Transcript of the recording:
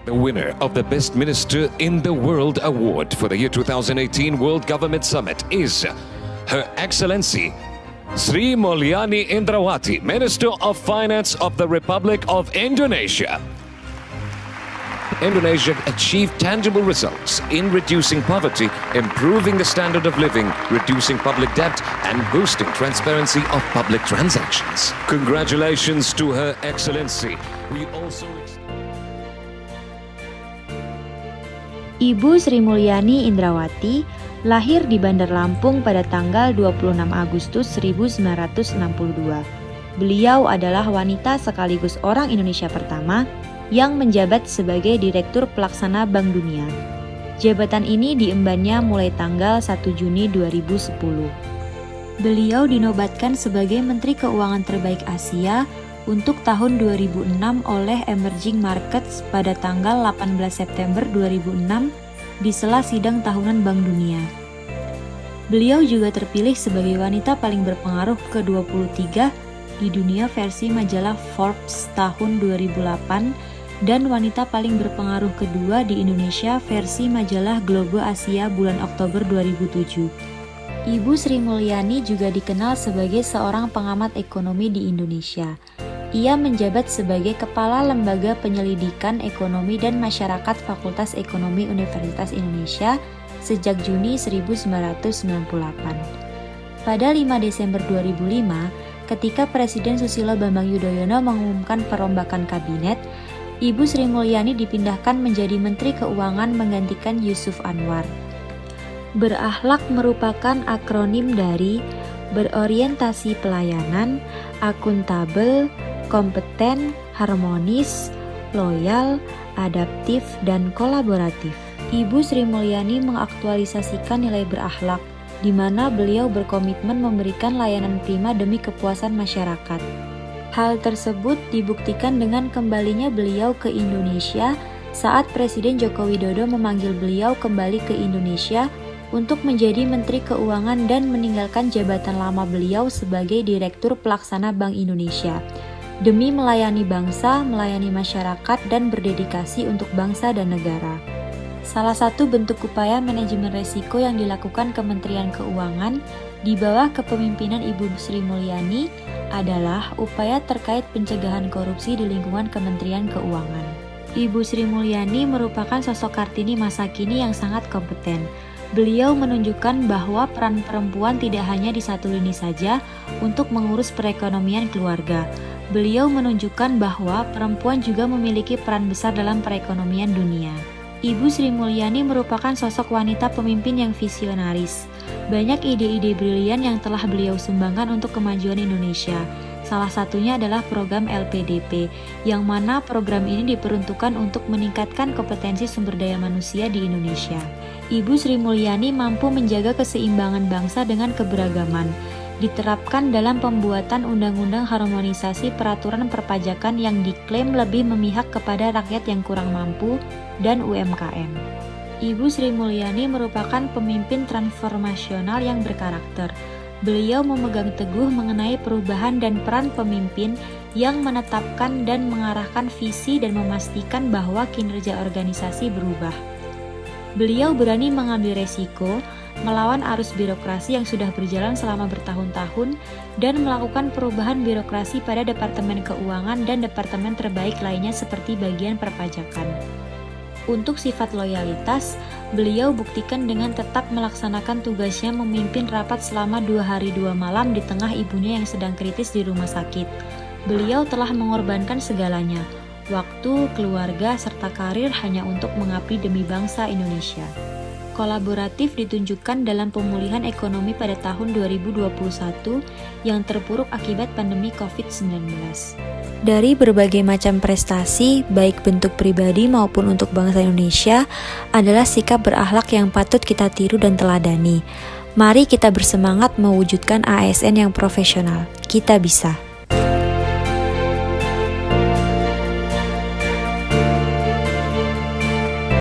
The winner of the Best Minister in the World Award for the year 2018 World Government Summit is Her Excellency Sri Mulyani Indrawati, Minister of Finance of the Republic of Indonesia. Indonesia achieved tangible results in reducing poverty, improving the standard of living, reducing public debt, and boosting transparency of public transactions. Congratulations to Her Excellency. We also Ibu Sri Mulyani Indrawati lahir di Bandar Lampung pada tanggal 26 Agustus 1962. Beliau adalah wanita sekaligus orang Indonesia pertama yang menjabat sebagai Direktur Pelaksana Bank Dunia. Jabatan ini diembannya mulai tanggal 1 Juni 2010. Beliau dinobatkan sebagai Menteri Keuangan Terbaik Asia untuk tahun 2006 oleh Emerging Markets pada tanggal 18 September 2006 di sela sidang tahunan Bank Dunia. Beliau juga terpilih sebagai wanita paling berpengaruh ke-23 di dunia versi majalah Forbes tahun 2008 dan wanita paling berpengaruh kedua di Indonesia versi majalah Globe Asia bulan Oktober 2007. Ibu Sri Mulyani juga dikenal sebagai seorang pengamat ekonomi di Indonesia. Ia menjabat sebagai Kepala Lembaga Penyelidikan Ekonomi dan Masyarakat Fakultas Ekonomi Universitas Indonesia sejak Juni 1998. Pada 5 Desember 2005, ketika Presiden Susilo Bambang Yudhoyono mengumumkan perombakan kabinet, Ibu Sri Mulyani dipindahkan menjadi Menteri Keuangan menggantikan Yusuf Anwar. Berakhlak merupakan akronim dari berorientasi pelayanan, akuntabel, kompeten, harmonis, loyal, adaptif, dan kolaboratif. Ibu Sri Mulyani mengaktualisasikan nilai berakhlak, di mana beliau berkomitmen memberikan layanan prima demi kepuasan masyarakat. Hal tersebut dibuktikan dengan kembalinya beliau ke Indonesia saat Presiden Joko Widodo memanggil beliau kembali ke Indonesia untuk menjadi Menteri Keuangan dan meninggalkan jabatan lama beliau sebagai Direktur Pelaksana Bank Indonesia, demi melayani bangsa, melayani masyarakat, dan berdedikasi untuk bangsa dan negara. Salah satu bentuk upaya manajemen resiko yang dilakukan Kementerian Keuangan di bawah kepemimpinan Ibu Sri Mulyani adalah upaya terkait pencegahan korupsi di lingkungan Kementerian Keuangan. Ibu Sri Mulyani merupakan sosok Kartini masa kini yang sangat kompeten. Beliau menunjukkan bahwa peran perempuan tidak hanya di satu lini saja untuk mengurus perekonomian keluarga. Beliau menunjukkan bahwa perempuan juga memiliki peran besar dalam perekonomian dunia. Ibu Sri Mulyani merupakan sosok wanita pemimpin yang visionaris. Banyak ide-ide brilian yang telah beliau sumbangkan untuk kemajuan Indonesia. Salah satunya adalah program LPDP, yang mana program ini diperuntukkan untuk meningkatkan kompetensi sumber daya manusia di Indonesia. Ibu Sri Mulyani mampu menjaga keseimbangan bangsa dengan keberagaman. Diterapkan dalam pembuatan undang-undang harmonisasi peraturan perpajakan yang diklaim lebih memihak kepada rakyat yang kurang mampu dan UMKM. Ibu Sri Mulyani merupakan pemimpin transformasional yang berkarakter. Beliau memegang teguh mengenai perubahan dan peran pemimpin yang menetapkan dan mengarahkan visi dan memastikan bahwa kinerja organisasi berubah. Beliau berani mengambil resiko, melawan arus birokrasi yang sudah berjalan selama bertahun-tahun, dan melakukan perubahan birokrasi pada Departemen Keuangan dan departemen terbaik lainnya seperti bagian perpajakan. Untuk sifat loyalitas, beliau buktikan dengan tetap melaksanakan tugasnya memimpin rapat selama 2 hari 2 malam di tengah ibunya yang sedang kritis di rumah sakit. Beliau telah mengorbankan segalanya, waktu, keluarga, serta karir hanya untuk mengabdi demi bangsa Indonesia. Kolaboratif ditunjukkan dalam pemulihan ekonomi pada tahun 2021 yang terpuruk akibat pandemi COVID-19. Dari berbagai macam prestasi, baik bentuk pribadi maupun untuk bangsa Indonesia, adalah sikap berakhlak yang patut kita tiru dan teladani. Mari kita bersemangat mewujudkan ASN yang profesional. Kita bisa.